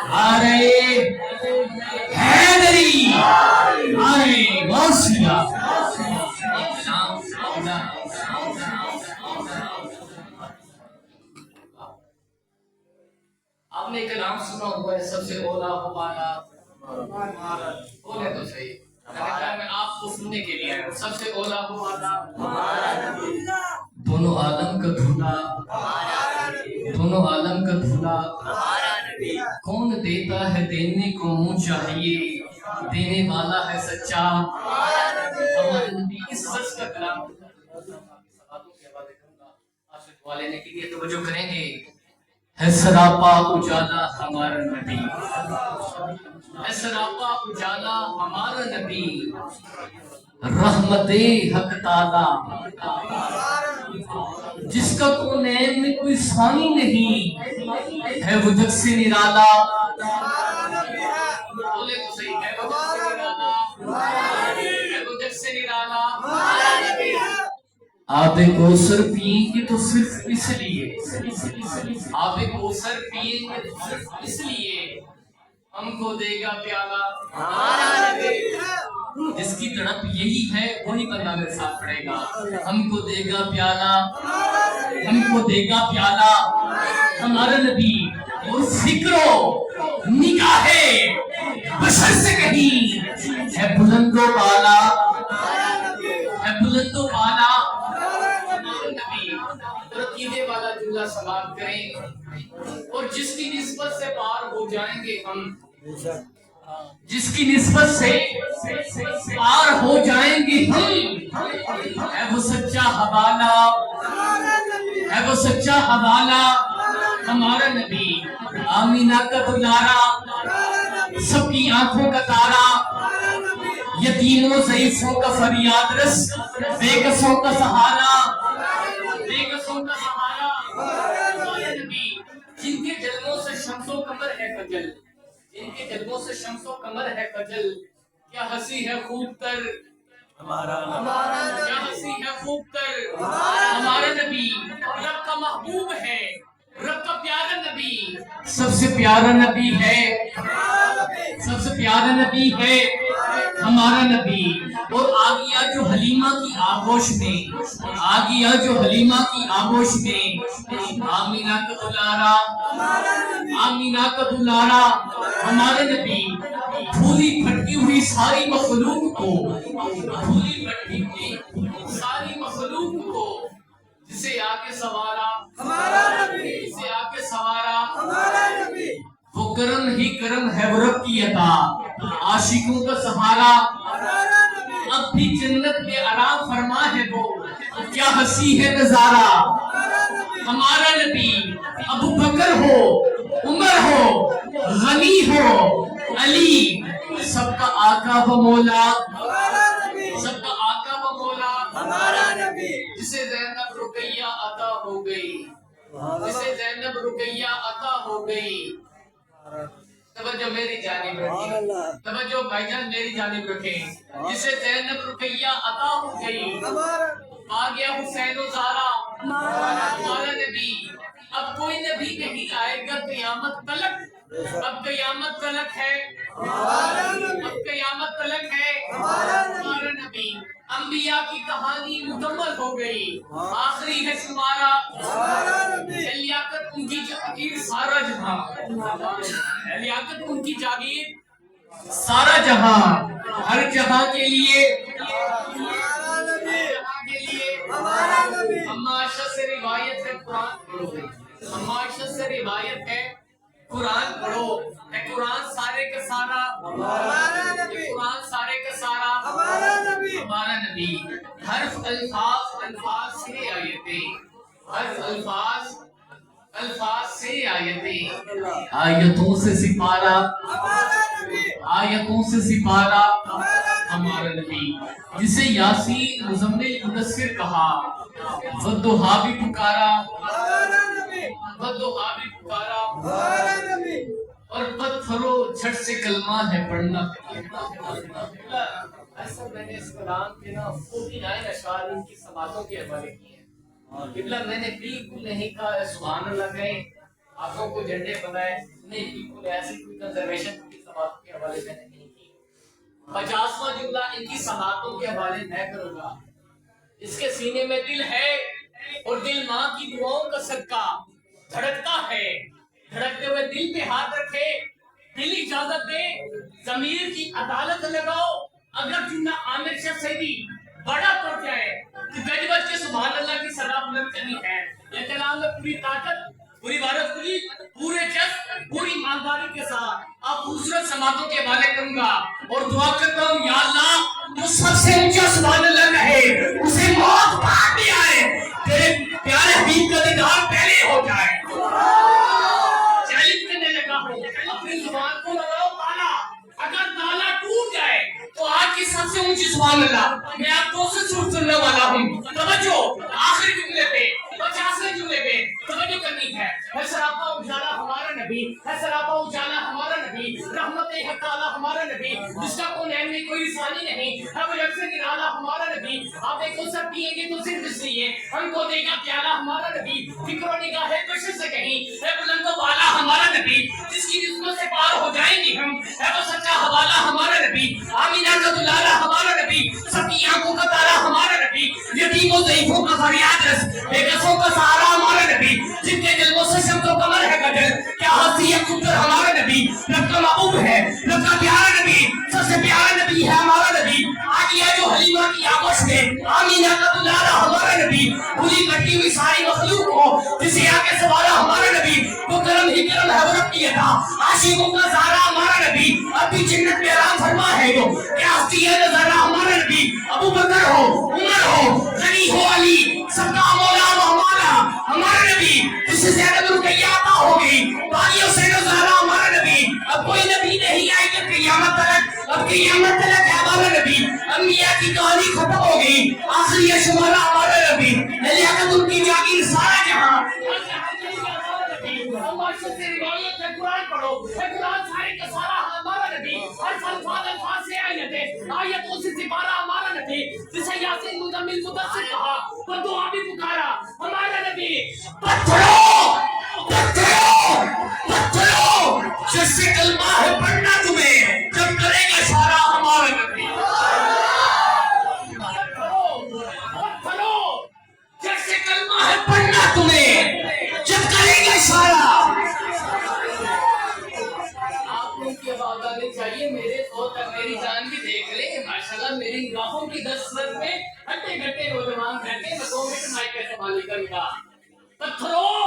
آرے حیدری آرے غوثیہ. آپ نے کلام سنا ہوا ہے سب سے اولا ہمارا بولے تو صحیح. میں آپ کو سننے کے لیے سب سے اولا ہمارا دونوں عالم کا دھولا دونوں عالم کا دھولا کون دیتا ہے دینے کو منہ چاہیے دینے والا ہے سچا ہمارے نبی. اس سچ کا کلام سوالوں کے حوالے کروں گا. آج دعا لینے کے لیے توجہ کریں گے. ہے سراپا اجالا ہمارا نبی ہے سراپا اجالا ہمارا نبی رحمت حق تعالی جس کا کونین میں کوئی ثانی نہیں ہے وہ جگ سے نرالا. بولے تو صحیح. ہے وہ جگ سے نرالا ہے وہ جگ سے نرالا. آب کوثر پئیں گے تو صرف اس لیے آب کوثر پئیں گے تو صرف اس لیے ہم کو دے گا پیالہ. جس کی تڑپ یہی ہے وہی بندہ میرے ساتھ پڑے گا. ہم کو دے گا پیالہ ہم کو دے گا پیالہ ہمارا نبی. اور فکر و نگاہ بشر سے کہیں ہے بلند و بالا ہے بلند و بالا. عقیدے والا جملہ سماعت کریں اور جس کی نسبت سے پار ہو جائیں گے ہم جس کی نسبت سے پار ہو جائیں گے ہم ہے وہ سچا حوالہ ہے وہ سچا حوالہ ہمارا نبی. آمینہ کا دلارا سب کی آنکھوں کا تارا یتیموں ضعیفوں کا فریاد رس بے کسوں کا سہارا جن کے جلووں سے شمس و قمر ہے خجل جن کے جلووں سے شمس و قمر ہے خجل. کیا ہنسی ہے خوب تر کیا ہنسی ہے خوب تر ہمارا نبی. رب کا محبوب ہے رب کا پیارا نبی. سب سے پیارا نبی ہے سب سے پیارا نبی ہے ہمارا نبی. اور آ گیا جو حلیمہ کی آغوش میں آ گیا جو حلیمہ کی آغوش میں آمینہ کا دلارا آمینہ کا دلارا ہمارے نبی. پھولی پھٹکی ہوئی ساری مخلوق کو پھولی پھٹکی ہوئی ساری مخلوق کو جسے آکے سوارا جسے آکے سوارا وہ کرم ہی کرم ہے وہ رب کی عطا عاشقوں کا سہارا. اب بھی جنت میں آرام فرما ہے وہ کیا ہنسی ہے نظارہ ہمارا نبی. ابو بکر ہو عمر ہو غنی ہو علی سب کا آقا و مولا سب کا آقا و مولا جسے زینب رقیہ عطا ہو گئی جسے زینب رقیہ عطا ہو گئی. توجہ میری جانب رکھیں توجہ بھائی جان میری جانب رکھیں. جسے زینب رقیہ عطا ہو گئی آ گیا حسین و زارا ہمارا نبی. اب کوئی نبی نہیں آئے گا قیامت تلک اب قیامت تلک ہے اب قیامت تلک ہے ہمارا نبی. انبیاء کی کہانی مکمل ہو گئی آخری ہے تمہارا لیاقت ان کی جاگیر سارا جہاں لیاقت ان کی جاگیر سارا جہاں ہر جہاں کے لیے ہماشہ سے روایت ہے قرآن پڑھو ہماشہ سے روایت ہے قرآن پڑھو. قرآن سارے کا سارا قرآن سارے کا سارا ہمارا نبی. حرف الفاظ سے آیتیں حرف الفاظ سے آیتیں آیتوں سے سپارہ آیتوں سے سپارہ ہمارا نبی. جسے یاسین مزمل مدثر کہا والضحیٰ بھی پکارا والضحیٰ بھی پکارا اور پتھروں جھٹ سے کلمہ ہے پڑھنا. ایسا میں نے اس کلام کے نا 49 اشعار ان کی سماعتوں کے حوالے کیے ہیں. قبلہ میں نے بالکل نہیں کہا سبحان اللہ کہیں آپ لوگوں کو جھنڈے بنائے نہیں، بالکل ایسی کوئی کنزرویشن کی سماعتوں کے حوالے سے نہیں کی۔ 50واں جملہ ان کی سماعتوں کے حوالے میں کروں گا۔ اس کے سینے میں دل ہے اور دل ماں کی دعاؤں کا صدقہ دھڑکتا ہے، دھڑکتے ہوئے دل پہ ہاتھ رکھے، دل اجازت دے، ضمیر کی عدالت لگاؤ، اگر جملہ عامر شاہ سیدی بڑا پڑ جائے کہ گج بج کے سبحان اللہ کی صدا بلند کرنی ہے، یہ کلام میں پوری طاقت، پوری بھارت پوری، پورے جذب، پوری ایمانداری کے ساتھ آپ خوبصورت سماعتوں کے حوالے کروں گا اور دعا کرتا ہوں یا اللہ جو سب سے اونچا سبحان اللہ کہے اسے موت بعد میں آئے، تیرے پیارے حبیب کا دیدار پہلے ہو جائے۔ چیلنج کرنے لگا ہوں، اپنی زبان کو لگاؤ تالا، اگر تالا ٹوٹ جائے تو آج کی سب سے اونچی سبحان اللہ میں آپ کو سے سننے والا ہوں۔ توجہ آخری جملے پہ، 50ویں جملے پہ توجہ کرنی ہے۔ ہے سراپا اجالا ہمارا نبی، ہے سراپا اجالا ہمارا نبی، رحمت حق تعالی ہمارا نبی، جس کا کونین میں کوئی ثانی نہیں، ہے وہ یکساں نرالا ہمارا نبی، آپ ایک کو سب پیئیں گے تو صرف اس لیے ہم کو دے گا پیالہ ہمارا نبی، فکر و نگاہ بشر سے کہیں ہے بلند و بالا ہمارا نبی، جس کی جسموں سے پار ہو جائیں گے ہم، ہے وہ سچا حوالہ ہمارا نبی، آمینہ کا دلالہ ہمارا نبی، سب کی آنکھوں کا تارا ہمارا نبی، یتیم و ضعیفوں کا فریاد رس، بے کسوں کا سہارا ہمارا نبی، جن کے جلووں سے شمس و قمر ہے بدل، کیا ہستی ہے قدر ہمارا نبی، رب کا محبوب ہے، رب کا پیارا نبی، سب سے پیارا نبی ہے ہمارا نبی، آگیا جو حلیمہ کی آغوش میں، آمینہ کا دلالہ ہمارا نبی، بھولی بھٹی ہوئی ساری مخلوق کو جسے آگے سوارا ہمارا نبی، وہ کرم ہی کرم ہے وہ رب کی عطا، عاشقوں کا سہارا ہمارا نبی، اب بھی جنت میں آرام فرما ہے وہ، کیا ہستی ہے نظارہ ہمارا نبی، ابو بکر ہو عمر ہو غنی ہو علی، سب کا مولا وہ ہمارا نبی، جسے زینب رقیہ عطا ہو گئی، بالیوں سے نظارہ ہمارا نبی، اب کوئی نبی نہیں آئے گا قیامت تلک، اب قیامت تلک ہے ہمارا نبی، انبیاء کی کہانی ختم ہو گئی، آخری ہے شمارہ ہمارا نبی، لیاقت ان کی جاگیر سارا جہاں، معاشرت سے روایت ہے قرآن پڑھو، ہے قرآن سارے کا سارا ہمارا نبی، ہر الفاظ سے آیتوں سے سپارہ ہمارا نبی، جسے یاسین مزمل مدثر کہا وہ دعا بھی پکارا ہمارا نبی، پتھروں جس سے کلمہ ہے پڑھنا تمہیں جب کرے گا اشارہ ہمارا نبی، پتھروں جیسے کلمہ ہے پڑھنا تمہیں جب کرے گا اشارہ، آپ لوگ کی آواز آنی چاہیے، میرے صوت تک میری جان بھی دیکھ لے، ماشاءاللہ میری نگاہوں کی دسترس میں گھٹے گھٹے نوجوان بیٹھے، میں 2 منٹ مائک کا استعمال کروں گا۔ پتھروں